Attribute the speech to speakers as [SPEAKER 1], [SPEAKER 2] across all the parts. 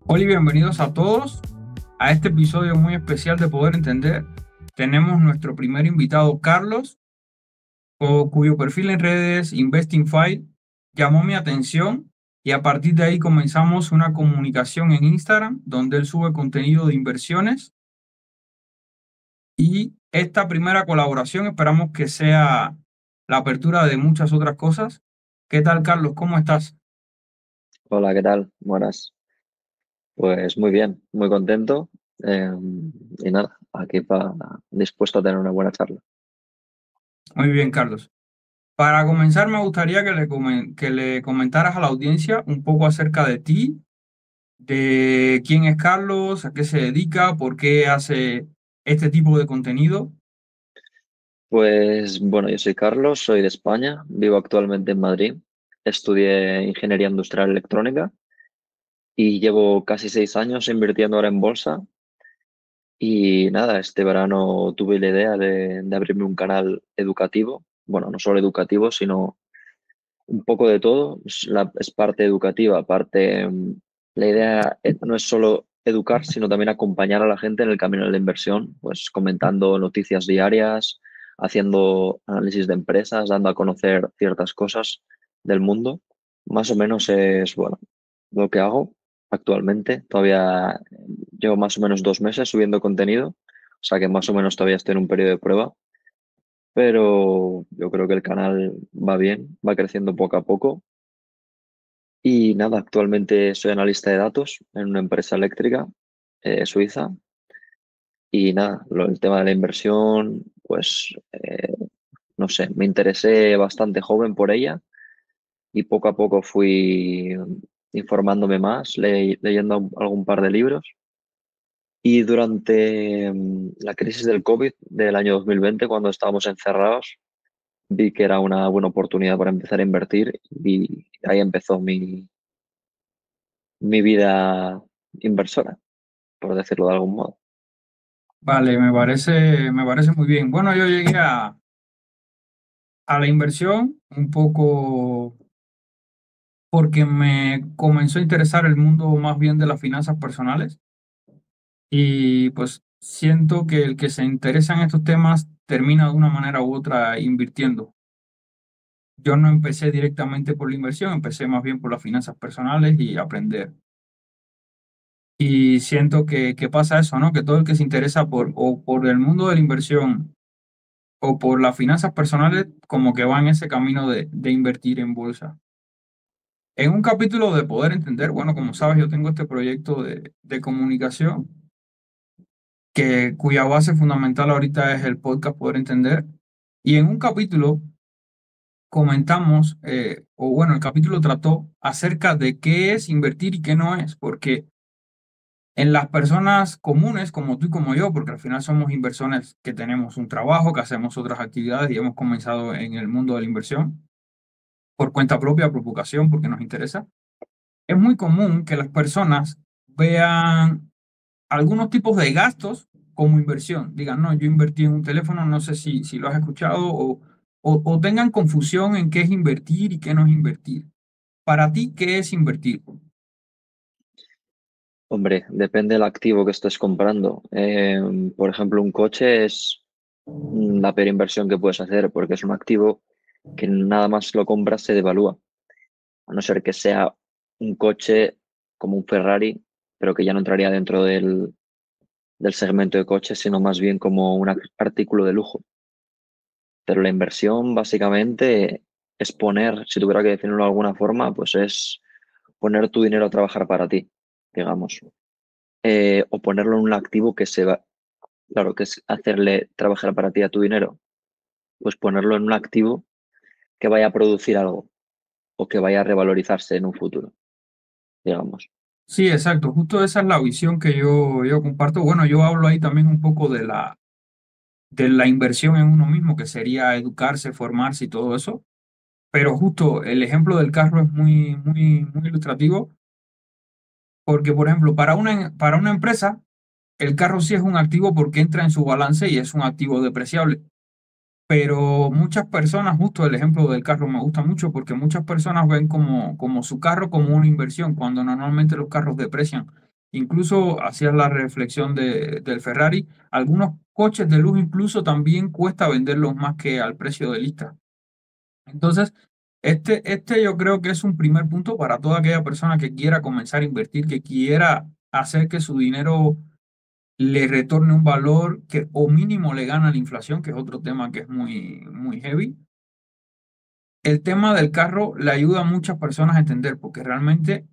[SPEAKER 1] Hola y bienvenidos a todos a este episodio muy especial de Poder Entender. Tenemos nuestro primer invitado, Carlos, cuyo perfil en redes Investing File llamó mi atención y a partir de ahí comenzamos una comunicación en Instagram donde él sube contenido de inversiones y esta primera colaboración esperamos que sea la apertura de muchas otras cosas. ¿Qué tal, Carlos? ¿Cómo estás?
[SPEAKER 2] Hola, ¿qué tal? Buenas. Pues muy bien, muy contento. eh, y nada, aquí dispuesto a tener una buena charla.
[SPEAKER 1] Muy bien, Carlos. Para comenzar, me gustaría que le comentaras a la audiencia un poco acerca de ti, de quién es Carlos, a qué se dedica, por qué hace este tipo de contenido.
[SPEAKER 2] Pues bueno, yo soy Carlos, soy de España, vivo actualmente en Madrid. Estudié ingeniería industrial electrónica y llevo casi 6 años invirtiendo ahora en bolsa. Y nada, este verano tuve la idea de abrirme un canal educativo. Bueno, no solo educativo, sino un poco de todo. Es parte educativa, parte. La idea no es solo educar, sino también acompañar a la gente en el camino de la inversión, pues comentando noticias diarias, haciendo análisis de empresas, dando a conocer ciertas cosas del mundo. Más o menos es, bueno, lo que hago actualmente. Todavía llevo más o menos 2 meses subiendo contenido, o sea que más o menos todavía estoy en un periodo de prueba, pero yo creo que el canal va bien, va creciendo poco a poco. Y nada, actualmente soy analista de datos en una empresa eléctrica suiza. Y nada, el tema de la inversión, pues no sé, me interesé bastante joven por ella y poco a poco fui informándome más, leyendo algún par de libros. Y durante la crisis del COVID del año 2020, cuando estábamos encerrados, vi que era una buena oportunidad para empezar a invertir y ahí empezó mi vida inversora, por decirlo de algún modo.
[SPEAKER 1] Vale, me parece muy bien. Bueno, yo llegué a la inversión un poco porque me comenzó a interesar el mundo más bien de las finanzas personales y pues siento que el que se interesa en estos temas termina de una manera u otra invirtiendo. Yo no empecé directamente por la inversión, empecé más bien por las finanzas personales y aprender. Y siento que pasa eso, ¿no? Que todo el que se interesa o por el mundo de la inversión o por las finanzas personales, como que va en ese camino de invertir en bolsa. En un capítulo de Poder Entender, bueno, como sabes, yo tengo este proyecto de comunicación cuya base fundamental ahorita es el podcast Poder Entender. Y en un capítulo comentamos, o bueno, el capítulo trató acerca de qué es invertir y qué no es, porque en las personas comunes como tú y como yo, porque al final somos inversores que tenemos un trabajo, que hacemos otras actividades y hemos comenzado en el mundo de la inversión por cuenta propia, por vocación, porque nos interesa, es muy común que las personas vean algunos tipos de gastos como inversión. Digan, no, yo invertí en un teléfono, no sé si lo has escuchado, o tengan confusión en qué es invertir y qué no es invertir. Para ti, ¿qué es invertir?
[SPEAKER 2] Hombre, depende del activo que estés comprando. Por ejemplo, un coche es la peor inversión que puedes hacer porque es un activo que nada más lo compras se devalúa. A no ser que sea un coche como un Ferrari, pero que ya no entraría dentro del segmento de coches, sino más bien como un artículo de lujo. Pero la inversión básicamente es poner, si tuviera que definirlo de alguna forma, pues es poner tu dinero a trabajar para ti, digamos. O ponerlo en un activo que se va, claro, que es hacerle trabajar para ti a tu dinero, pues ponerlo en un activo que vaya a producir algo o que vaya a revalorizarse en un futuro, digamos.
[SPEAKER 1] Sí, exacto. Justo esa es la visión que yo comparto. Bueno, yo hablo ahí también un poco de la inversión en uno mismo, que sería educarse, formarse y todo eso. Pero justo el ejemplo del carro es muy ilustrativo, porque, por ejemplo, para una empresa, el carro sí es un activo porque entra en su balance y es un activo depreciable. pero muchas personas, justo el ejemplo del carro me gusta mucho porque muchas personas ven como su carro como una inversión, cuando normalmente los carros deprecian. Incluso hacías la reflexión del Ferrari, algunos coches de lujo incluso también cuesta venderlos más que al precio de lista. Entonces, este yo creo que es un primer punto para toda aquella persona que quiera comenzar a invertir, que quiera hacer que su dinero le retorne un valor que o mínimo le gana la inflación, que es otro tema que es muy heavy. El tema del carro le ayuda a muchas personas a entender, porque realmente,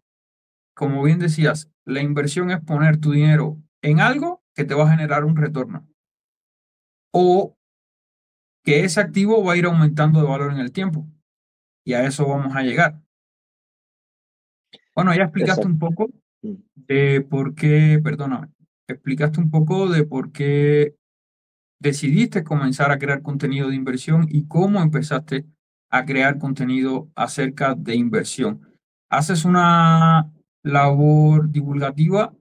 [SPEAKER 1] como bien decías, la inversión es poner tu dinero en algo que te va a generar un retorno o que ese activo va a ir aumentando de valor en el tiempo. Y a eso vamos a llegar. Bueno, ya explicaste
[SPEAKER 2] Exacto.
[SPEAKER 1] un poco de por qué, perdóname, explicaste un poco de por qué decidiste comenzar a crear contenido de inversión y cómo empezaste a crear contenido acerca de inversión. Haces una labor divulgativa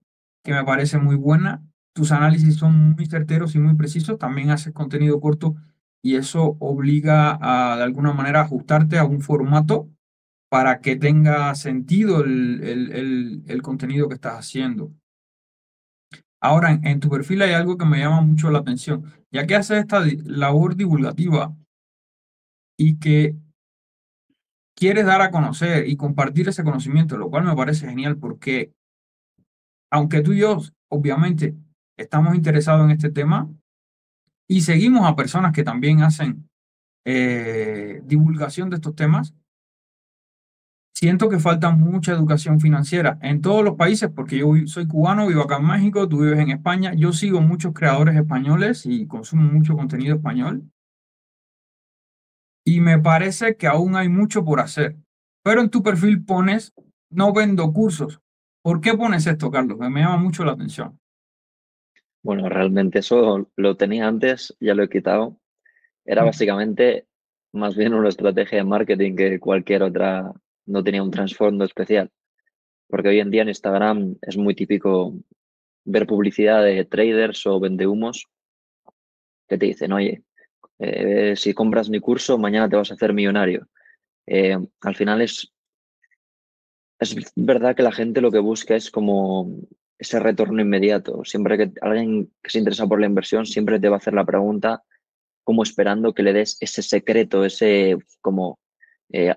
[SPEAKER 1] que me parece muy buena. Tus análisis son muy certeros y muy precisos. También haces contenido corto y eso obliga a, de alguna manera, ajustarte a un formato para que tenga sentido el contenido que estás haciendo. Ahora, en tu perfil hay algo que me llama mucho la atención, ya que haces esta labor divulgativa y que quieres dar a conocer y compartir ese conocimiento, lo cual me parece genial porque aunque tú y yo, obviamente, estamos interesados en este tema y seguimos a personas que también hacen divulgación de estos temas, siento que falta mucha educación financiera en todos los países, porque yo soy cubano, vivo acá en México, tú vives en España, yo sigo muchos creadores españoles y consumo mucho contenido español. Y me parece que aún hay mucho por hacer. Pero en tu perfil pones, no vendo cursos. ¿Por qué pones esto, Carlos? Me llama mucho la atención.
[SPEAKER 2] Bueno, realmente eso lo tenía antes, ya lo he quitado. Era básicamente más bien una estrategia de marketing que cualquier otra, no tenía un trasfondo especial. Porque hoy en día en Instagram es muy típico ver publicidad de traders o vendehumos que te dicen, oye, si compras mi curso, mañana te vas a hacer millonario. Al final es verdad que la gente lo que busca es como ese retorno inmediato. Siempre que alguien que se interesa por la inversión, siempre te va a hacer la pregunta como esperando que le des ese secreto, ese como,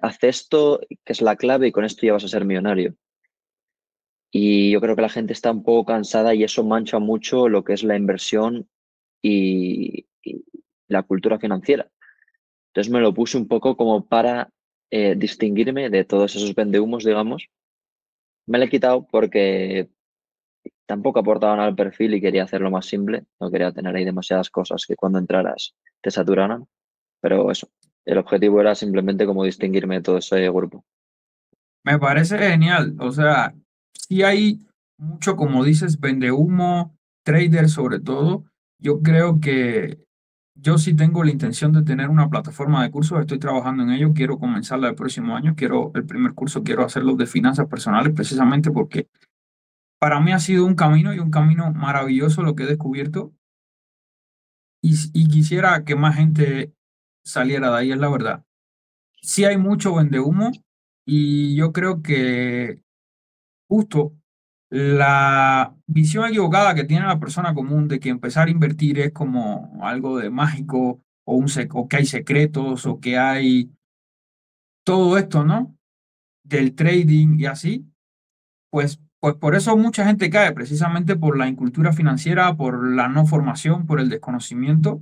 [SPEAKER 2] haz esto, que es la clave y con esto ya vas a ser millonario. Y yo creo que la gente está un poco cansada y eso mancha mucho lo que es la inversión y la cultura financiera. Entonces me lo puse un poco como para distinguirme de todos esos vendehumos, digamos. Me lo he quitado porque tampoco aportaban al perfil y quería hacerlo más simple. No quería tener ahí demasiadas cosas que cuando entraras te saturaran. Pero eso, el objetivo era simplemente como distinguirme de todo ese grupo.
[SPEAKER 1] Me parece genial. O sea, sí hay mucho, como dices, vende humo, traders sobre todo. Yo creo que yo sí tengo la intención de tener una plataforma de cursos. Estoy trabajando en ello. Quiero comenzarla el próximo año. Quiero el primer curso, quiero hacerlo de finanzas personales, precisamente porque para mí ha sido un camino y un camino maravilloso lo que he descubierto y quisiera que más gente saliera de ahí, es la verdad. Sí hay mucho vendehumo y yo creo que justo la visión equivocada que tiene la persona común de que empezar a invertir es como algo de mágico o, o que hay secretos o que hay todo esto, ¿no? Del trading y así. Pues por eso mucha gente cae, precisamente por la incultura financiera, por la no formación, por el desconocimiento.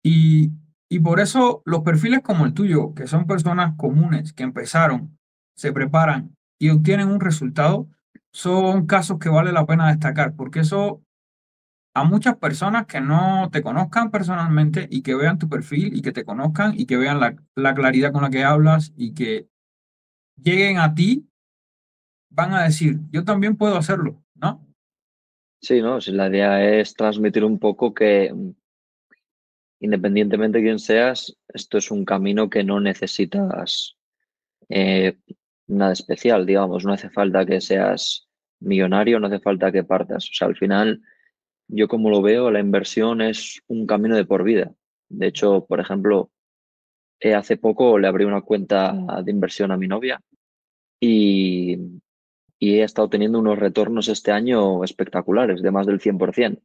[SPEAKER 1] Y, y por eso los perfiles como el tuyo, que son personas comunes que empezaron, se preparan y obtienen un resultado, son casos que vale la pena destacar, porque eso a muchas personas que no te conozcan personalmente y que vean tu perfil y que te conozcan y que vean la claridad con la que hablas y que lleguen a ti, van a decir, yo también puedo hacerlo, ¿no?
[SPEAKER 2] Sí, ¿no? Si la idea es transmitir un poco que independientemente de quién seas, esto es un camino que no necesitas eh, nada especial, digamos. No hace falta que seas millonario, no hace falta que partas. O sea, al final, yo como lo veo, la inversión es un camino de por vida. De hecho, por ejemplo, hace poco le abrí una cuenta de inversión a mi novia y, y he estado teniendo unos retornos este año espectaculares, de más del 100%.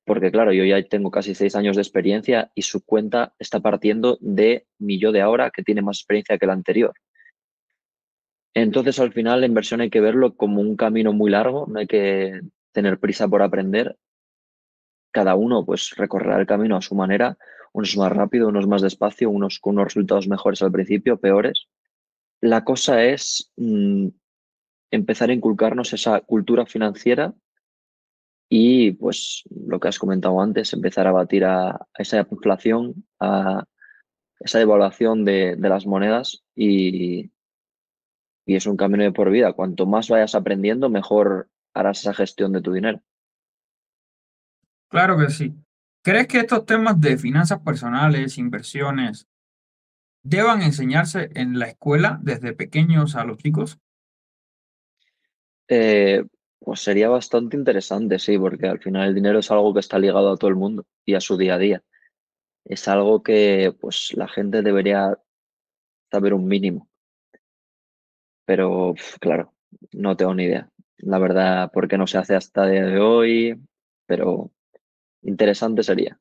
[SPEAKER 2] Porque claro, yo ya tengo casi 6 años de experiencia y su cuenta está partiendo de mi yo de ahora, que tiene más experiencia que la anterior. Entonces, al final, la inversión hay que verlo como un camino muy largo, no hay que tener prisa por aprender. Cada uno pues recorrerá el camino a su manera, unos más rápido, unos más despacio, unos con unos resultados mejores al principio, peores. La cosa es empezar a inculcarnos esa cultura financiera y pues lo que has comentado antes, empezar a batir a esa inflación, a esa devaluación de las monedas y es un camino de por vida. Cuanto más vayas aprendiendo, mejor harás esa gestión de tu dinero.
[SPEAKER 1] Claro que sí. ¿Crees que estos temas de finanzas personales, inversiones, deban enseñarse en la escuela desde pequeños a los chicos?
[SPEAKER 2] Eh, pues sería bastante interesante, sí, porque al final el dinero es algo que está ligado a todo el mundo y a su día a día. Es algo que pues la gente debería saber un mínimo, pero claro, no tengo ni idea. La verdad, por qué no se hace hasta el día de hoy, pero interesante sería,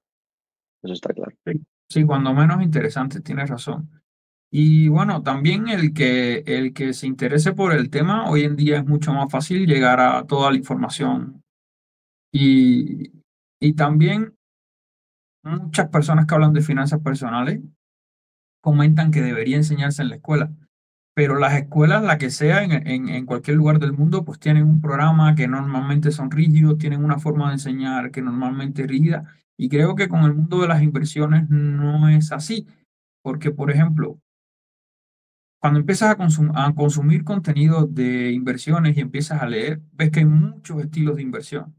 [SPEAKER 2] eso está claro.
[SPEAKER 1] Sí, sí, cuando menos interesante, tienes razón. Y bueno, también el que se interese por el tema, hoy en día es mucho más fácil llegar a toda la información. Y, y también muchas personas que hablan de finanzas personales comentan que debería enseñarse en la escuela. Pero las escuelas, la que sea, en cualquier lugar del mundo, pues tienen un programa que normalmente son rígidos, tienen una forma de enseñar que normalmente es rígida. Y creo que con el mundo de las inversiones no es así. Porque, por ejemplo, cuando empiezas a consumir contenido de inversiones y empiezas a leer, ves que hay muchos estilos de inversión.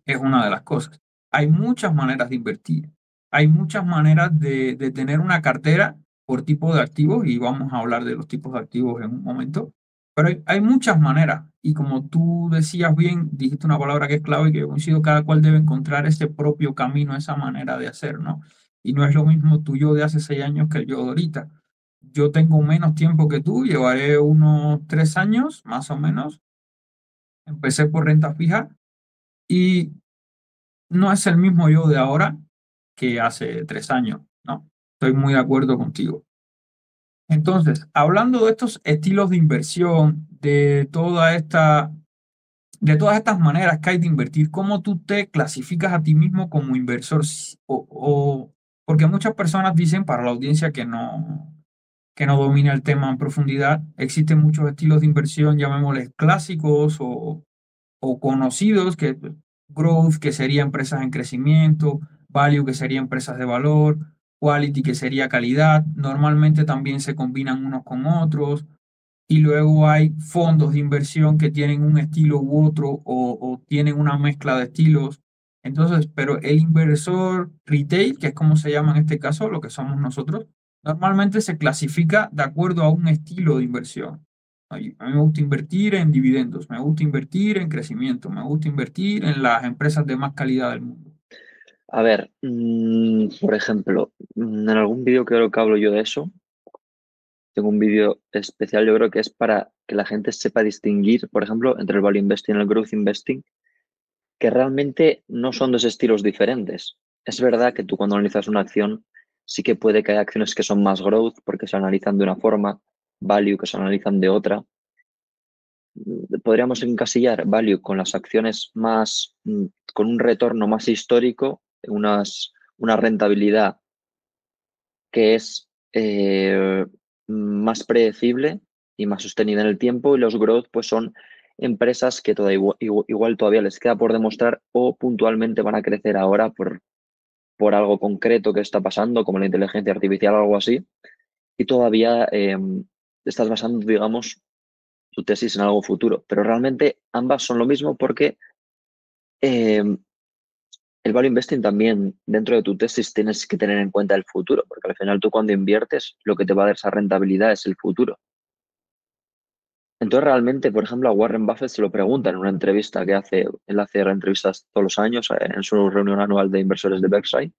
[SPEAKER 1] Es una de las cosas. Hay muchas maneras de invertir. Hay muchas maneras de tener una cartera por tipo de activos y vamos a hablar de los tipos de activos en un momento. Pero hay muchas maneras y como tú decías bien, dijiste una palabra que es clave y que yo coincido, cada cual debe encontrar ese propio camino, esa manera de hacer, ¿no? Y no es lo mismo tu yo de hace 6 años que el yo de ahorita. Yo tengo menos tiempo que tú, llevaré unos 3 años más o menos. Empecé por renta fija y no es el mismo yo de ahora que hace 3 años, ¿no? Estoy muy de acuerdo contigo. Entonces, hablando de estos estilos de inversión, de todas estas maneras que hay de invertir, ¿cómo tú te clasificas a ti mismo como inversor? Porque muchas personas dicen para la audiencia que no domina el tema en profundidad, existen muchos estilos de inversión, llamémosles clásicos o conocidos, que growth, que sería empresas en crecimiento, value, que sería empresas de valor, quality, que sería calidad. Normalmente también se combinan unos con otros. Y luego hay fondos de inversión que tienen un estilo u otro o tienen una mezcla de estilos. Entonces, pero el inversor retail, que es como se llama en este caso, lo que somos nosotros, normalmente se clasifica de acuerdo a un estilo de inversión. A mí me gusta invertir en dividendos, me gusta invertir en crecimiento, me gusta invertir en las empresas de más calidad del mundo.
[SPEAKER 2] A ver, por ejemplo, en algún vídeo creo que hablo yo de eso. Tengo un vídeo especial, yo creo que es para que la gente sepa distinguir, por ejemplo, entre el value investing y el growth investing, que realmente no son dos estilos diferentes. Es verdad que tú cuando analizas una acción, sí que puede que haya acciones que son más growth porque se analizan de una forma, value que se analizan de otra. Podríamos encasillar value con las acciones más, con un retorno más histórico, una rentabilidad que es más predecible y más sostenida en el tiempo, y los growth pues son empresas que igual todavía les queda por demostrar o puntualmente van a crecer ahora por algo concreto que está pasando, como la inteligencia artificial o algo así, y todavía estás basando, digamos, tu tesis en algo futuro. Pero realmente ambas son lo mismo porque eh, el value investing también, dentro de tu tesis, tienes que tener en cuenta el futuro, porque al final tú cuando inviertes, lo que te va a dar esa rentabilidad es el futuro. Entonces, realmente, por ejemplo, a Warren Buffett se lo pregunta en una entrevista que hace, él hace entrevistas todos los años en su reunión anual de inversores de Berkshire,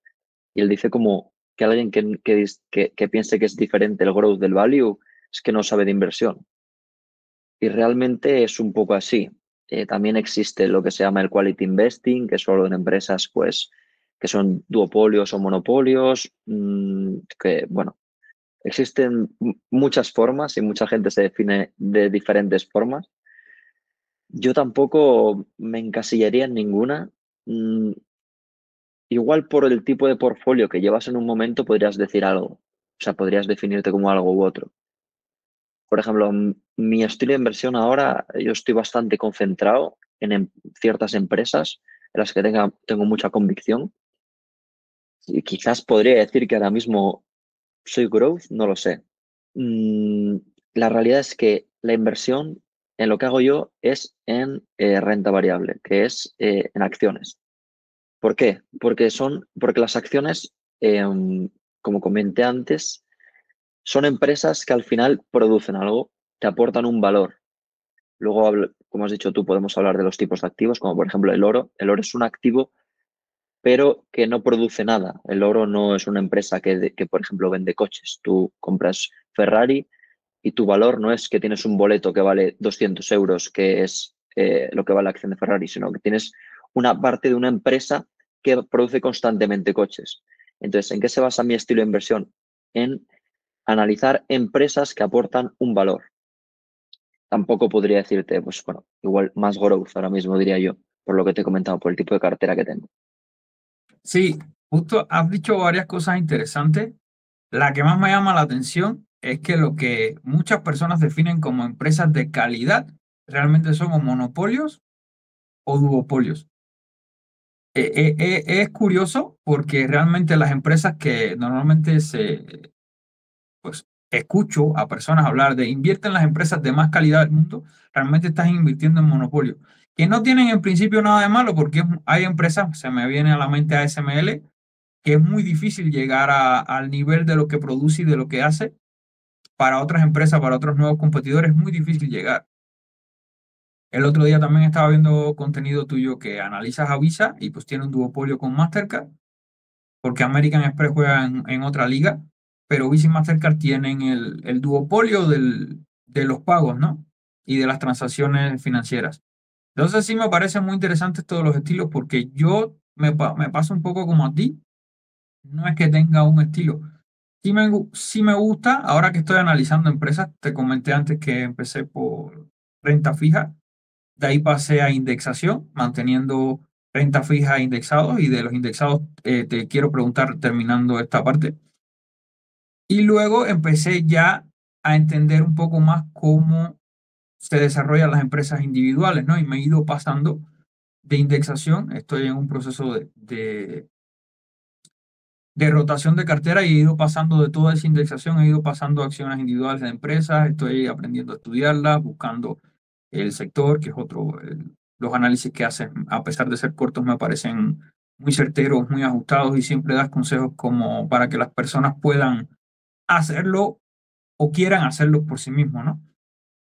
[SPEAKER 2] Y él dice como que alguien que piense que es diferente el growth del value es que no sabe de inversión. Y realmente es un poco así. También existe lo que se llama el quality investing, que es solo en empresas pues, que son duopolios o monopolios, que bueno, existen muchas formas y mucha gente se define de diferentes formas. Yo tampoco me encasillaría en ninguna. Mm, Igual por el tipo de portfolio que llevas en un momento podrías decir algo. O sea, podrías definirte como algo u otro. Por ejemplo, mi estilo de inversión ahora, yo estoy bastante concentrado en ciertas empresas en las que tengo mucha convicción. Y quizás podría decir que ahora mismo soy growth, no lo sé. Mm, la realidad es que la inversión en lo que hago yo es en renta variable, que es en acciones. ¿Por qué? Porque las acciones, como comenté antes, son empresas que al final producen algo, te aportan un valor. Luego, como has dicho tú, podemos hablar de los tipos de activos, como por ejemplo el oro. El oro es un activo, pero que no produce nada. El oro no es una empresa que, por ejemplo, vende coches. Tú compras Ferrari y tu valor no es que tienes un boleto que vale 200 euros, que es lo que vale la acción de Ferrari, sino que tienes una parte de una empresa que produce constantemente coches. Entonces, ¿en qué se basa mi estilo de inversión? En analizar empresas que aportan un valor. Tampoco podría decirte, pues bueno, igual más growth ahora mismo diría yo, por lo que te he comentado, por el tipo de cartera que tengo.
[SPEAKER 1] Sí, justo has dicho varias cosas interesantes. La que más me llama la atención es que lo que muchas personas definen como empresas de calidad realmente son o monopolios o duopolios. Es curioso porque realmente las empresas que normalmente pues, escucho a personas hablar de invierte en las empresas de más calidad del mundo, realmente están invirtiendo en monopolio, que no tienen en principio nada de malo porque hay empresas, se me viene a la mente ASML, que es muy difícil llegar al nivel de lo que produce y de lo que hace. Para otras empresas, para otros nuevos competidores, es muy difícil llegar. El otro día también estaba viendo contenido tuyo que analizas a Visa y pues tiene un duopolio con Mastercard, porque American Express juega en otra liga, pero Visa y Mastercard tienen el duopolio de los pagos, ¿no? Y de las transacciones financieras. Entonces sí me parecen muy interesantes todos los estilos porque yo me paso un poco como a ti, no es que tenga un estilo. Sí me gusta, ahora que estoy analizando empresas, te comenté antes que empecé por renta fija, de ahí pasé a indexación, manteniendo renta fija e indexados, y de los indexados te quiero preguntar terminando esta parte. Y luego empecé ya a entender un poco más cómo se desarrollan las empresas individuales, ¿no? Y me he ido pasando de indexación, estoy en un proceso de rotación de cartera y he ido pasando de toda esa indexación, he ido pasando a acciones individuales de empresas, estoy aprendiendo a estudiarlas, buscando el sector, que es otro, los análisis que haces, a pesar de ser cortos, me parecen muy certeros, muy ajustados y siempre das consejos como para que las personas puedan hacerlo o quieran hacerlo por sí mismos, ¿no?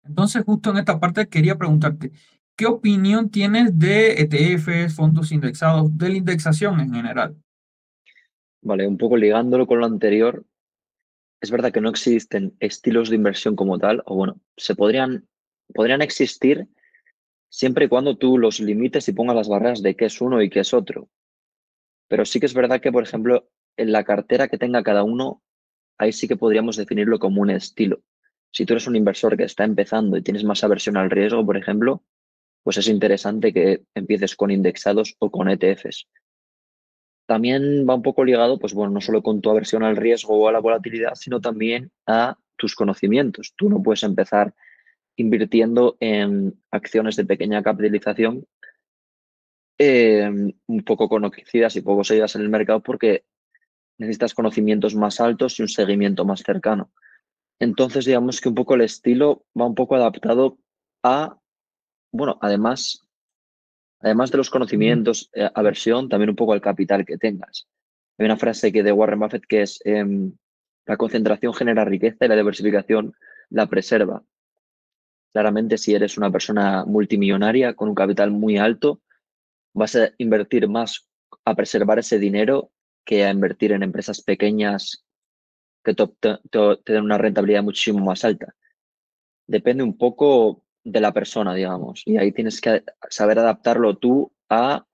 [SPEAKER 1] Entonces, justo en esta parte quería preguntarte, ¿qué opinión tienes de ETFs, fondos indexados, de la indexación en general?
[SPEAKER 2] Vale, un poco ligándolo con lo anterior, es verdad que no existen estilos de inversión como tal, o bueno, podrían existir siempre y cuando tú los limites y pongas las barreras de qué es uno y qué es otro. Pero sí que es verdad que, por ejemplo, en la cartera que tenga cada uno, ahí sí que podríamos definirlo como un estilo. Si tú eres un inversor que está empezando y tienes más aversión al riesgo, por ejemplo, pues es interesante que empieces con indexados o con ETFs. También va un poco ligado, pues bueno, no solo con tu aversión al riesgo o a la volatilidad, sino también a tus conocimientos. Tú no puedes empezar invirtiendo en acciones de pequeña capitalización un poco conocidas y poco seguidas en el mercado porque necesitas conocimientos más altos y un seguimiento más cercano. Entonces, digamos que un poco el estilo va un poco adaptado a, bueno, además de los conocimientos, aversión, también un poco al capital que tengas. Hay una frase que de Warren Buffett que es la concentración genera riqueza y la diversificación la preserva. Claramente, si eres una persona multimillonaria con un capital muy alto, vas a invertir más a preservar ese dinero que a invertir en empresas pequeñas que te den una rentabilidad muchísimo más alta. Depende un poco de la persona, digamos, y ahí tienes que saber adaptarlo tú a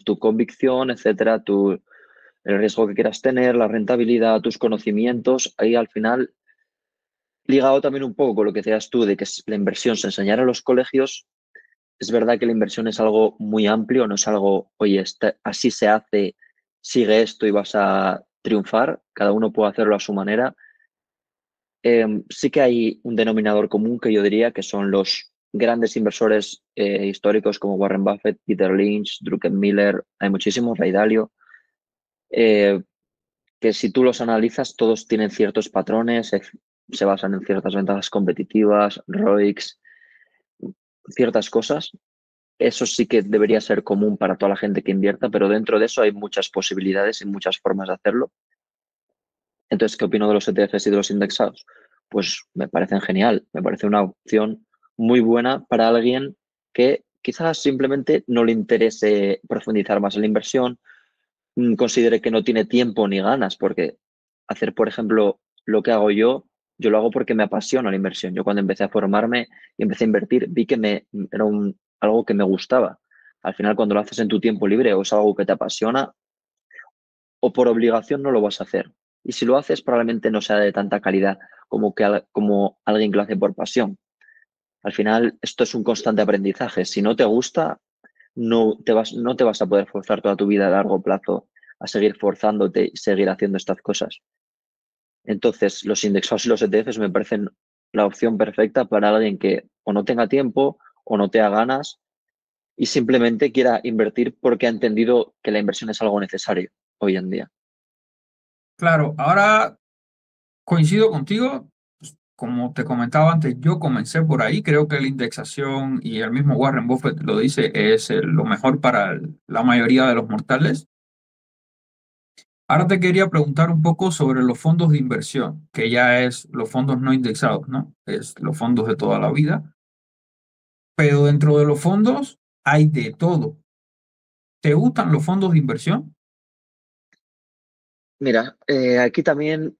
[SPEAKER 2] tu convicción, etcétera, el riesgo que quieras tener, la rentabilidad, tus conocimientos. Ahí al final, ligado también un poco con lo que decías tú de que la inversión se enseñara en los colegios, es verdad que la inversión es algo muy amplio, no es algo, oye, así se hace, sigue esto y vas a triunfar, cada uno puede hacerlo a su manera. Sí que hay un denominador común que yo diría que son los grandes inversores históricos como Warren Buffett, Peter Lynch, Druckenmiller, hay muchísimos, Ray Dalio, eh, que si tú los analizas, todos tienen ciertos patrones, se basan en ciertas ventajas competitivas, ROICs, ciertas cosas. Eso sí que debería ser común para toda la gente que invierta, pero dentro de eso hay muchas posibilidades y muchas formas de hacerlo. Entonces, ¿qué opino de los ETFs y de los indexados? Pues me parecen genial, me parece una opción muy buena para alguien que quizás simplemente no le interese profundizar más en la inversión, considere que no tiene tiempo ni ganas, porque hacer, por ejemplo, lo que hago yo lo hago porque me apasiona la inversión. Yo cuando empecé a formarme y empecé a invertir, vi que era algo que me gustaba. Al final, cuando lo haces en tu tiempo libre o es algo que te apasiona, o por obligación no lo vas a hacer. Y si lo haces, probablemente no sea de tanta calidad como alguien que lo hace por pasión. Al final, esto es un constante aprendizaje. Si no te gusta, no te vas a poder forzar toda tu vida a largo plazo a seguir forzándote y seguir haciendo estas cosas. Entonces, los indexados y los ETFs me parecen la opción perfecta para alguien que o no tenga tiempo o no tenga ganas y simplemente quiera invertir porque ha entendido que la inversión es algo necesario hoy en día.
[SPEAKER 1] Claro, ahora coincido contigo. Como te comentaba antes, yo comencé por ahí. Creo que la indexación, y el mismo Warren Buffett lo dice, es lo mejor para la mayoría de los mortales. Ahora te quería preguntar un poco sobre los fondos de inversión, que ya es los fondos no indexados, ¿no? Es los fondos de toda la vida. Pero dentro de los fondos hay de todo. ¿Te gustan los fondos de inversión?
[SPEAKER 2] Mira, aquí también,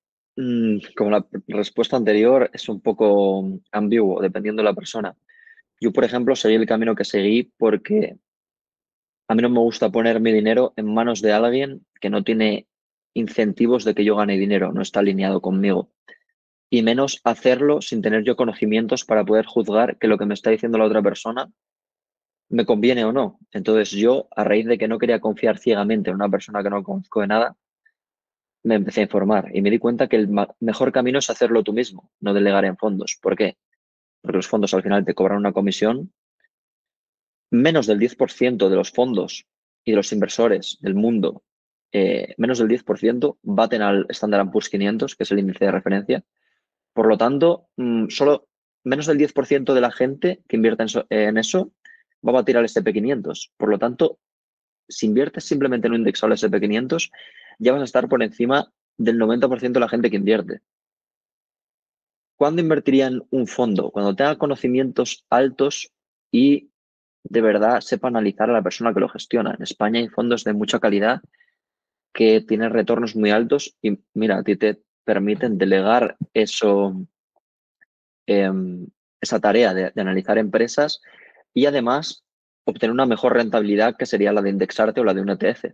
[SPEAKER 2] como la respuesta anterior, es un poco ambiguo, dependiendo de la persona. Yo, por ejemplo, seguí el camino que seguí porque a mí no me gusta poner mi dinero en manos de alguien que no tiene incentivos de que yo gane dinero, no está alineado conmigo. Y menos hacerlo sin tener yo conocimientos para poder juzgar que lo que me está diciendo la otra persona me conviene o no. Entonces yo, a raíz de que no quería confiar ciegamente en una persona que no conozco de nada, me empecé a informar y me di cuenta que el mejor camino es hacerlo tú mismo, no delegar en fondos. ¿Por qué? Porque los fondos al final te cobran una comisión. Menos del 10% de los fondos y de los inversores del mundo, menos del 10% baten al Standard Poor's 500, que es el índice de referencia. Por lo tanto, solo menos del 10% de la gente que invierte en eso va a batir al SP 500. Por lo tanto, si inviertes simplemente en un indexado al SP 500, ya vas a estar por encima del 90% de la gente que invierte. ¿Cuándo invertiría en un fondo? Cuando tenga conocimientos altos y de verdad sepa analizar a la persona que lo gestiona. En España hay fondos de mucha calidad que tienen retornos muy altos y mira, a ti te permiten delegar esa tarea de analizar empresas y además obtener una mejor rentabilidad que sería la de indexarte o la de un ETF.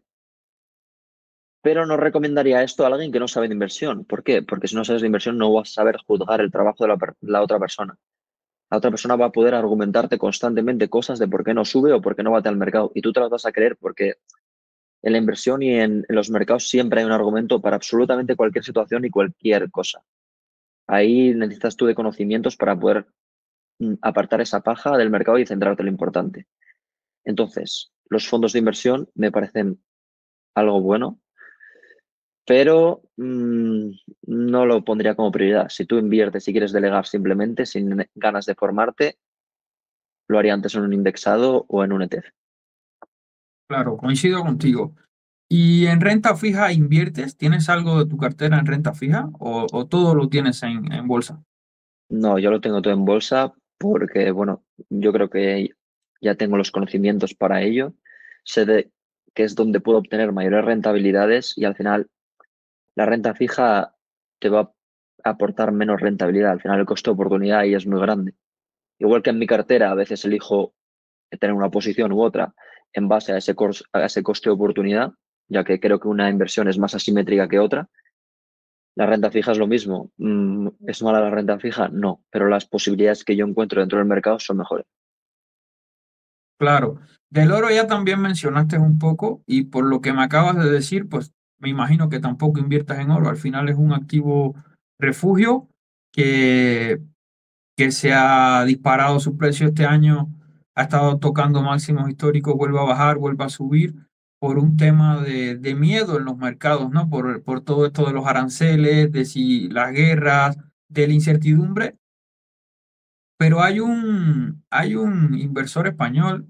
[SPEAKER 2] Pero no recomendaría esto a alguien que no sabe de inversión. ¿Por qué? Porque si no sabes de inversión no vas a saber juzgar el trabajo de la otra persona. La otra persona va a poder argumentarte constantemente cosas de por qué no sube o por qué no bate al mercado y tú te las vas a creer porque en la inversión y en los mercados siempre hay un argumento para absolutamente cualquier situación y cualquier cosa. Ahí necesitas tú de conocimientos para poder apartar esa paja del mercado y centrarte en lo importante. Entonces, los fondos de inversión me parecen algo bueno, pero no lo pondría como prioridad. Si tú inviertes y quieres delegar simplemente sin ganas de formarte, lo haría antes en un indexado o en un ETF.
[SPEAKER 1] Claro, coincido contigo. ¿Y en renta fija inviertes? ¿Tienes algo de tu cartera en renta fija o todo lo tienes en bolsa?
[SPEAKER 2] No, yo lo tengo todo en bolsa porque, bueno, yo creo que ya tengo los conocimientos para ello. Sé que es donde puedo obtener mayores rentabilidades y al final la renta fija te va a aportar menos rentabilidad. Al final el coste de oportunidad ahí es muy grande. Igual que en mi cartera a veces elijo tener una posición u otra en base a ese coste de oportunidad, ya que creo que una inversión es más asimétrica que otra. La renta fija es lo mismo. ¿Es mala la renta fija? No, pero las posibilidades que yo encuentro dentro del mercado son mejores.
[SPEAKER 1] Claro, del oro ya también mencionaste un poco y por lo que me acabas de decir, pues me imagino que tampoco inviertas en oro. Al final es un activo refugio que, que se ha disparado su precio este año, ha estado tocando máximos históricos, vuelve a bajar, vuelve a subir por un tema de miedo en los mercados, ¿no? Por todo esto de los aranceles, de si las guerras, de la incertidumbre. Pero hay un inversor español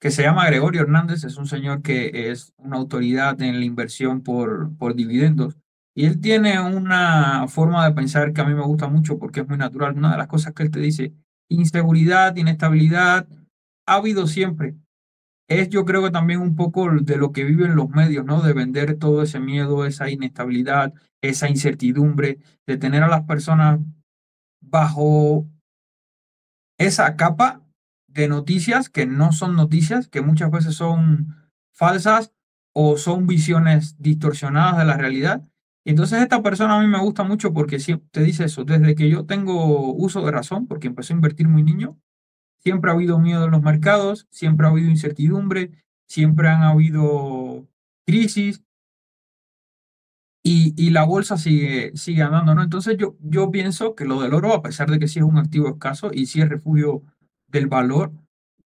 [SPEAKER 1] que se llama Gregorio Hernández, es un señor que es una autoridad en la inversión por dividendos. Y él tiene una forma de pensar que a mí me gusta mucho porque es muy natural. Una de las cosas que él te dice, inseguridad, inestabilidad, ha habido siempre. Es yo creo que también un poco de lo que viven los medios, ¿no? De vender todo ese miedo, esa inestabilidad, esa incertidumbre, de tener a las personas bajo esa capa de noticias que no son noticias, que muchas veces son falsas o son visiones distorsionadas de la realidad. Y entonces esta persona a mí me gusta mucho porque siempre te dice eso, desde que yo tengo uso de razón, porque empecé a invertir muy niño, siempre ha habido miedo en los mercados, siempre ha habido incertidumbre, siempre han habido crisis y la bolsa sigue andando, ¿no? Entonces yo pienso que lo del oro, a pesar de que sí es un activo escaso y sí es refugio del valor,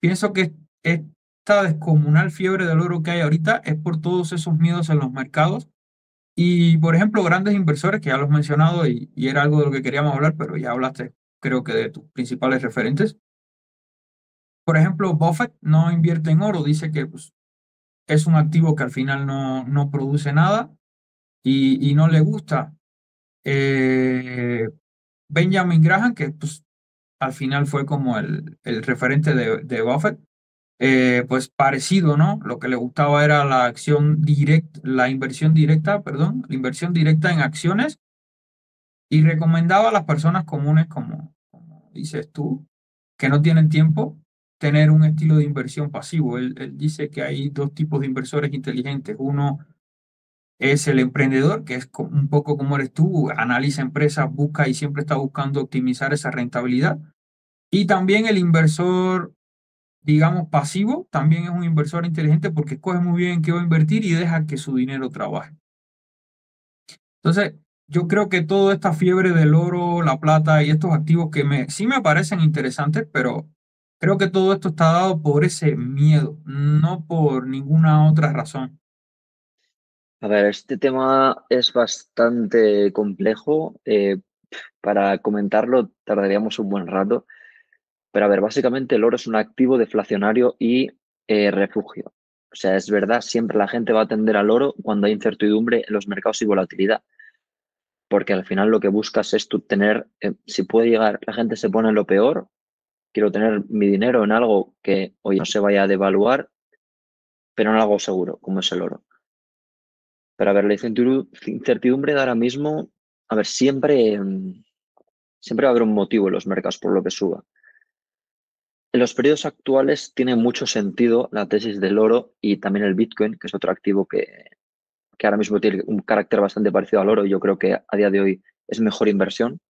[SPEAKER 1] pienso que esta descomunal fiebre del oro que hay ahorita es por todos esos miedos en los mercados y, por ejemplo, grandes inversores, que ya los he mencionado y era algo de lo que queríamos hablar, pero ya hablaste, creo que de tus principales referentes. Por ejemplo, Buffett no invierte en oro, dice que pues, es un activo que al final no produce nada y no le gusta. Eh, Benjamin Graham, que pues, al final fue como el referente de Buffett, pues parecido, ¿no? Lo que le gustaba era la acción directa, la inversión directa, perdón, la inversión directa en acciones y recomendaba a las personas comunes, como dices tú, que no tienen tiempo, tener un estilo de inversión pasivo. Él dice que hay dos tipos de inversores inteligentes. Uno es el emprendedor, que es un poco como eres tú, analiza empresas, busca y siempre está buscando optimizar esa rentabilidad. Y también el inversor, digamos, pasivo, también es un inversor inteligente porque escoge muy bien en qué va a invertir y deja que su dinero trabaje. Entonces, yo creo que toda esta fiebre del oro, la plata y estos activos que sí me parecen interesantes, pero creo que todo esto está dado por ese miedo, no por ninguna otra razón.
[SPEAKER 2] A ver, este tema es bastante complejo. Para comentarlo tardaríamos un buen rato. Pero a ver, básicamente el oro es un activo deflacionario y refugio. O sea, es verdad, siempre la gente va a tender al oro cuando hay incertidumbre en los mercados y volatilidad, porque al final lo que buscas es tú tener, si puede llegar, la gente se pone en lo peor, quiero tener mi dinero en algo que hoy no se vaya a devaluar, pero en algo seguro, como es el oro. Pero a ver, la incertidumbre de ahora mismo, a ver, siempre va a haber un motivo en los mercados por lo que suba. En los periodos actuales tiene mucho sentido la tesis del oro y también el Bitcoin, que es otro activo que ahora mismo tiene un carácter bastante parecido al oro y yo creo que a día de hoy es mejor inversión.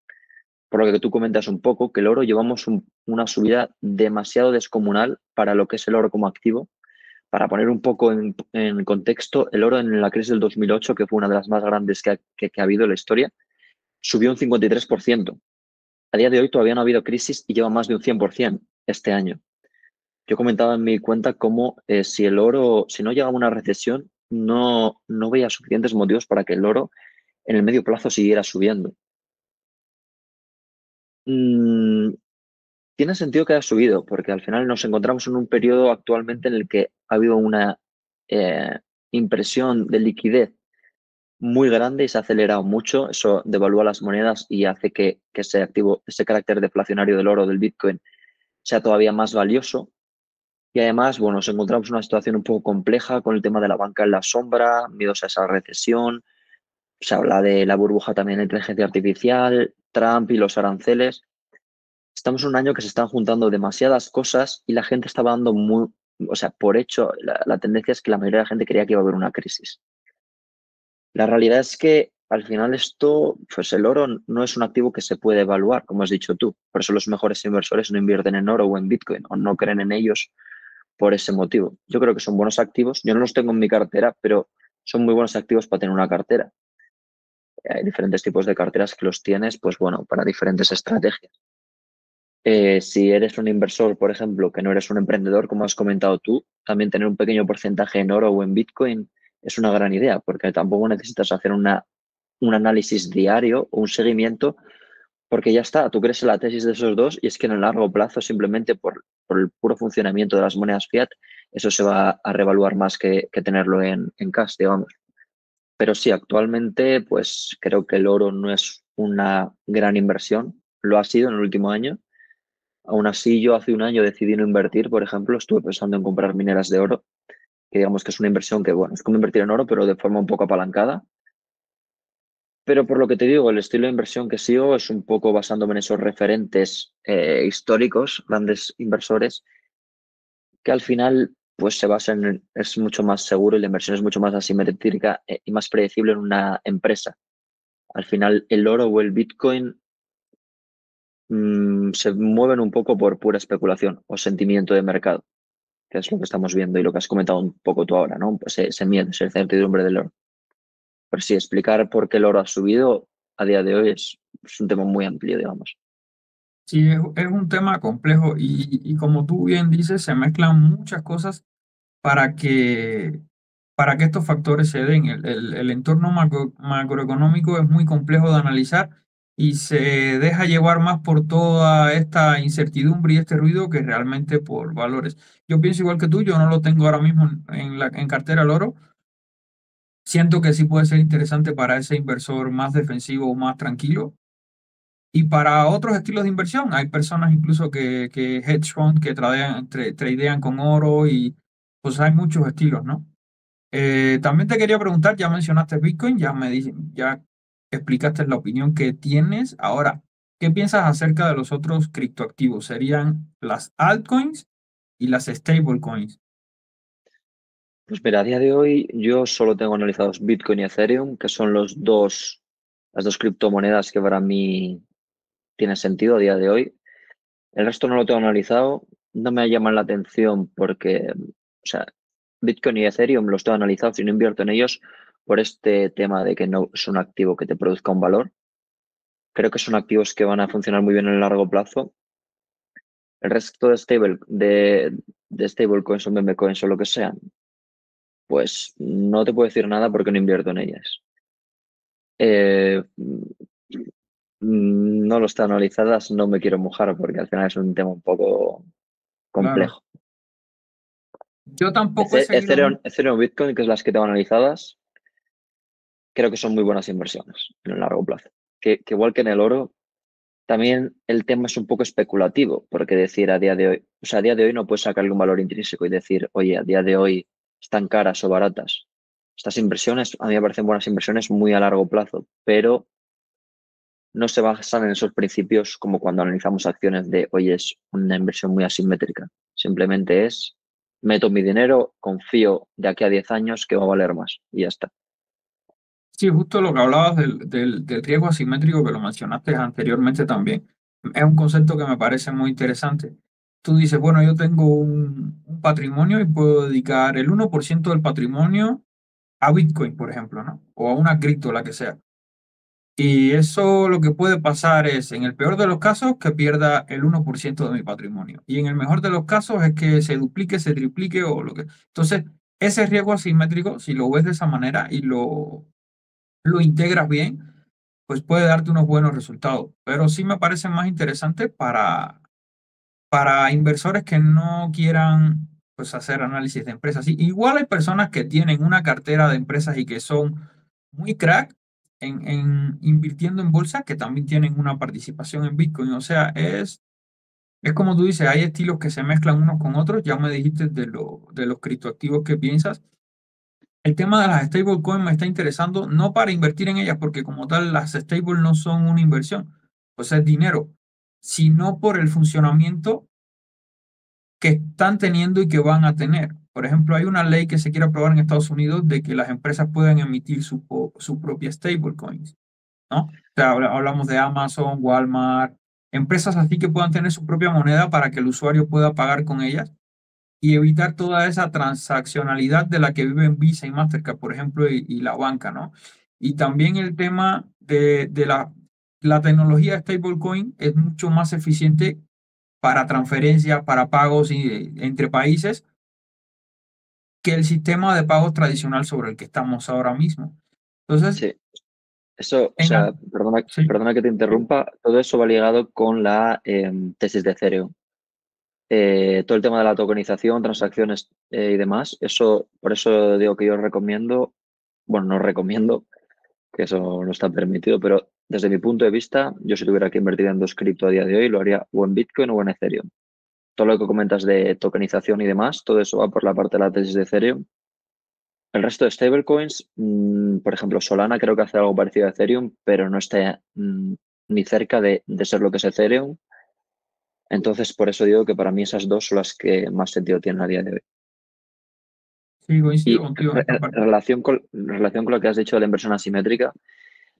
[SPEAKER 2] Por lo que tú comentas un poco, que el oro llevamos una subida demasiado descomunal para lo que es el oro como activo. Para poner un poco en contexto, el oro en la crisis del 2008, que fue una de las más grandes que ha habido en la historia, subió un 53%. A día de hoy todavía no ha habido crisis y lleva más de un 100% este año. Yo comentaba en mi cuenta cómo si el oro, si no llegaba a una recesión, no veía suficientes motivos para que el oro en el medio plazo siguiera subiendo. Mm, Tiene sentido que haya subido, porque al final nos encontramos en un periodo actualmente en el que ha habido una eh, impresión de liquidez muy grande y se ha acelerado mucho. Eso devalúa las monedas y hace que ese activo, ese carácter deflacionario del oro, del Bitcoin, sea todavía más valioso. Y además, bueno, nos encontramos en una situación un poco compleja con el tema de la banca en la sombra, miedos a esa recesión. Se habla de la burbuja también de inteligencia artificial, Trump y los aranceles. Estamos en un año que se están juntando demasiadas cosas y la gente estaba dando muy, o sea, por hecho, la tendencia es que la mayoría de la gente creía que iba a haber una crisis. La realidad es que al final esto, pues el oro no es un activo que se puede evaluar, como has dicho tú. Por eso los mejores inversores no invierten en oro o en Bitcoin o no creen en ellos por ese motivo. Yo creo que son buenos activos. Yo no los tengo en mi cartera, pero son muy buenos activos para tener una cartera. Hay diferentes tipos de carteras que los tienes, pues bueno, para diferentes estrategias. Si eres un inversor, por ejemplo, que no eres un emprendedor, como has comentado tú, también tener un pequeño porcentaje en oro o en Bitcoin es una gran idea, porque tampoco necesitas hacer un análisis diario o un seguimiento, porque ya está, tú crees en la tesis de esos dos y es que en el largo plazo, simplemente por el puro funcionamiento de las monedas fiat, eso se va a revaluar más que tenerlo en cash, digamos. Pero sí, actualmente, pues creo que el oro no es una gran inversión, lo ha sido en el último año. Aún así, yo hace un año decidí no invertir, por ejemplo, estuve pensando en comprar mineras de oro, que digamos que es una inversión que, bueno, es como invertir en oro, pero de forma un poco apalancada. Pero por lo que te digo, el estilo de inversión que sigo es un poco basándome en esos referentes históricos, grandes inversores, que al final pues se basan es mucho más seguro y la inversión es mucho más asimétrica y más predecible en una empresa. Al final, el oro o el Bitcoin se mueven un poco por pura especulación o sentimiento de mercado, que es lo que estamos viendo y lo que has comentado un poco tú ahora, ¿no? Pues ese miedo, esa incertidumbre del oro. Pero sí, explicar por qué el oro ha subido a día de hoy es un tema muy amplio, digamos.
[SPEAKER 1] Sí, es un tema complejo y como tú bien dices, se mezclan muchas cosas para para que estos factores se den. El entorno macroeconómico es muy complejo de analizar y se deja llevar más por toda esta incertidumbre y este ruido que realmente por valores. Yo pienso igual que tú, yo no lo tengo ahora mismo en cartera el oro. Siento que sí puede ser interesante para ese inversor más defensivo o más tranquilo. Y para otros estilos de inversión, hay personas incluso que hedge fund que tradean con oro y pues hay muchos estilos, ¿no? También te quería preguntar, ya mencionaste Bitcoin, ya explicaste la opinión que tienes. Ahora, ¿qué piensas acerca de los otros criptoactivos? Serían las altcoins y las stablecoins.
[SPEAKER 2] Pues mira, a día de hoy yo solo tengo analizados Bitcoin y Ethereum, que son las dos criptomonedas que para mí tienen sentido a día de hoy. El resto no lo tengo analizado, no me llaman la atención porque, o sea, Bitcoin y Ethereum los tengo analizados y no invierto en ellos por este tema de que no es un activo que te produzca un valor. Creo que son activos que van a funcionar muy bien en el largo plazo. El resto de stablecoins o memecoins o lo que sean, pues no te puedo decir nada porque no invierto en ellas. Eh, no lo están analizadas, no me quiero mojar porque al final es un tema un poco
[SPEAKER 1] Claro,
[SPEAKER 2] complejo.
[SPEAKER 1] yo tampoco he seguido mucho.
[SPEAKER 2] Ethereum, Bitcoin, que es las que tengo analizadas, creo que son muy buenas inversiones en el largo plazo. Que igual que en el oro, también el tema es un poco especulativo, porque decir a día de hoy, o sea, a día de hoy no puedes sacarle un valor intrínseco y decir, oye, a día de hoy están caras o baratas. Estas inversiones, a mí me parecen buenas inversiones muy a largo plazo, pero no se basan en esos principios como cuando analizamos acciones de, oye, es una inversión muy asimétrica. Simplemente es, meto mi dinero, confío de aquí a 10 años que va a valer más y ya está.
[SPEAKER 1] Sí, justo lo que hablabas del riesgo asimétrico que lo mencionaste anteriormente también. Es un concepto que me parece muy interesante. Tú dices, bueno, yo tengo un patrimonio y puedo dedicar el 1% del patrimonio a Bitcoin, por ejemplo, ¿no? O a una cripto, la que sea. Y eso lo que puede pasar es, en el peor de los casos, que pierda el 1% de mi patrimonio. Y en el mejor de los casos es que se duplique, se triplique o lo que... Entonces, ese riesgo asimétrico, si lo ves de esa manera y lo integras bien, pues puede darte unos buenos resultados. Pero sí me parece más interesante para inversores que no quieran pues, hacer análisis de empresas. Sí, igual hay personas que tienen una cartera de empresas y que son muy crack en invirtiendo en bolsa, que también tienen una participación en Bitcoin. O sea, es como tú dices, hay estilos que se mezclan unos con otros. Ya me dijiste de los criptoactivos que piensas. El tema de las stablecoins me está interesando, no para invertir en ellas, porque como tal las stables no son una inversión, pues es dinero, sino por el funcionamiento que están teniendo y que van a tener. Por ejemplo, hay una ley que se quiere aprobar en Estados Unidos de que las empresas pueden emitir su propia stablecoins, ¿no? O sea, hablamos de Amazon, Walmart, empresas así que puedan tener su propia moneda para que el usuario pueda pagar con ellas y evitar toda esa transaccionalidad de la que viven Visa y Mastercard, por ejemplo, y la banca, ¿no? Y también el tema de la tecnología de stablecoin es mucho más eficiente para transferencias, para pagos entre países, que el sistema de pagos tradicional sobre el que estamos ahora mismo. Entonces,
[SPEAKER 2] Sí, eso, o
[SPEAKER 1] en la-
[SPEAKER 2] sea, perdona,
[SPEAKER 1] sí,
[SPEAKER 2] perdona que te interrumpa, todo eso va ligado con la tesis de Ethereum. Todo el tema de la tokenización, transacciones y demás, eso, por eso digo que yo recomiendo, bueno, no recomiendo, que eso no está permitido, pero desde mi punto de vista, yo si tuviera que invertir en dos cripto a día de hoy, lo haría o en Bitcoin o en Ethereum. Todo lo que comentas de tokenización y demás, todo eso va por la parte de la tesis de Ethereum. El resto de stablecoins, por ejemplo, Solana creo que hace algo parecido a Ethereum, pero no está ni cerca de ser lo que es Ethereum. Entonces, por eso digo que para mí esas dos son las que más sentido tienen a día de hoy.
[SPEAKER 1] sí, coincido
[SPEAKER 2] Y
[SPEAKER 1] contigo en esta parte.
[SPEAKER 2] relación con lo que has dicho de la inversión asimétrica,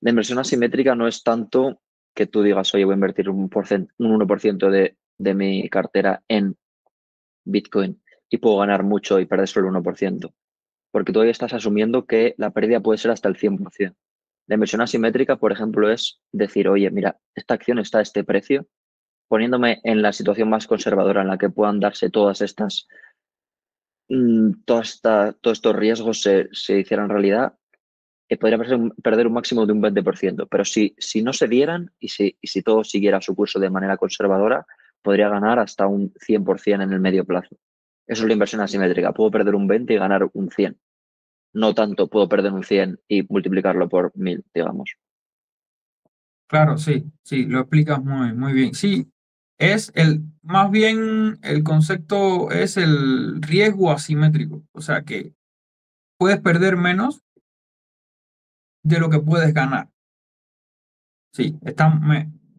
[SPEAKER 2] la inversión asimétrica no es tanto que tú digas, oye, voy a invertir un 1% de mi cartera en Bitcoin y puedo ganar mucho y perder solo el 1%, porque todavía estás asumiendo que la pérdida puede ser hasta el 100%. La inversión asimétrica, por ejemplo, es decir, oye, mira, esta acción está a este precio, poniéndome en la situación más conservadora en la que puedan darse todas estas, todos estos riesgos se hicieran realidad, podría perder un máximo de un 20%, pero si no se dieran y si todo siguiera su curso de manera conservadora, podría ganar hasta un 100% en el medio plazo. Eso es la inversión asimétrica. Puedo perder un 20 y ganar un 100. No tanto puedo perder un 100 y multiplicarlo por 1000, digamos.
[SPEAKER 1] Claro, sí, sí, lo explicas muy bien. Sí, más bien el concepto es el riesgo asimétrico, o sea que puedes perder menos de lo que puedes ganar. Sí,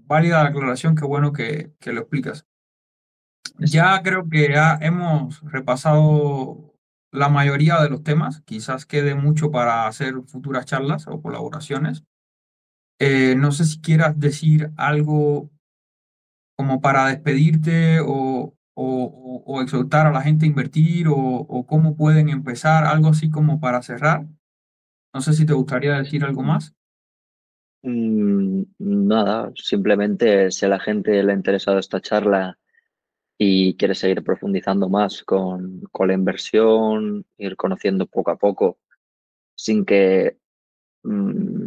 [SPEAKER 1] válida la aclaración, qué bueno que lo explicas.
[SPEAKER 2] Exacto.
[SPEAKER 1] Ya creo que ya hemos repasado la mayoría de los temas, quizás quede mucho para hacer futuras charlas o colaboraciones. No sé si quieras decir algo como para despedirte o exhortar a la gente a invertir o cómo pueden empezar, algo así como para cerrar. No sé si te gustaría decir algo más.
[SPEAKER 2] Nada, simplemente si a la gente le ha interesado esta charla y quiere seguir profundizando más con la inversión, ir conociendo poco a poco, sin que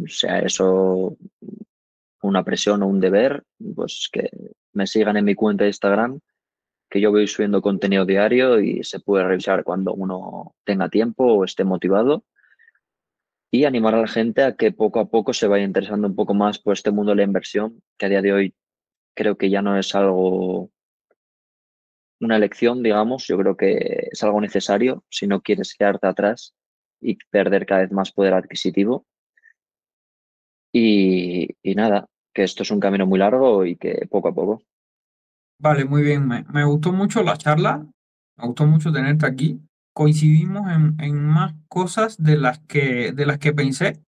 [SPEAKER 2] sea eso una presión o un deber, pues que me sigan en mi cuenta de Instagram, que yo voy subiendo contenido diario y se puede revisar cuando uno tenga tiempo o esté motivado. Y animar a la gente a que poco a poco se vaya interesando un poco más por este mundo de la inversión, que a día de hoy creo que ya no es algo, una elección, digamos, yo creo que es algo necesario si no quieres quedarte atrás y perder cada vez más poder adquisitivo. Y nada, que esto es un camino muy largo y que poco a poco.
[SPEAKER 1] Vale, muy bien. Me gustó mucho la charla. Me gustó mucho tenerte aquí. Coincidimos en más cosas de las que pensé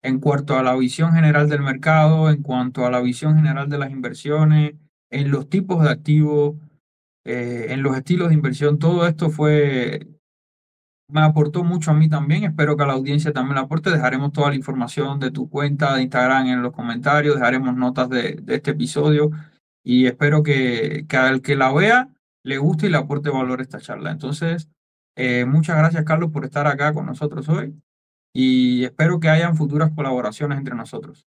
[SPEAKER 1] en cuanto a la visión general del mercado, en cuanto a la visión general de las inversiones, en los tipos de activos, en los estilos de inversión. Todo esto me aportó mucho a mí también. Espero que a la audiencia también le aporte. Dejaremos toda la información de tu cuenta de Instagram en los comentarios. Dejaremos notas de este episodio y espero que al que la vea le guste y le aporte valor esta charla. Entonces, muchas gracias, Carlos, por estar acá con nosotros hoy y espero que hayan futuras colaboraciones entre nosotros.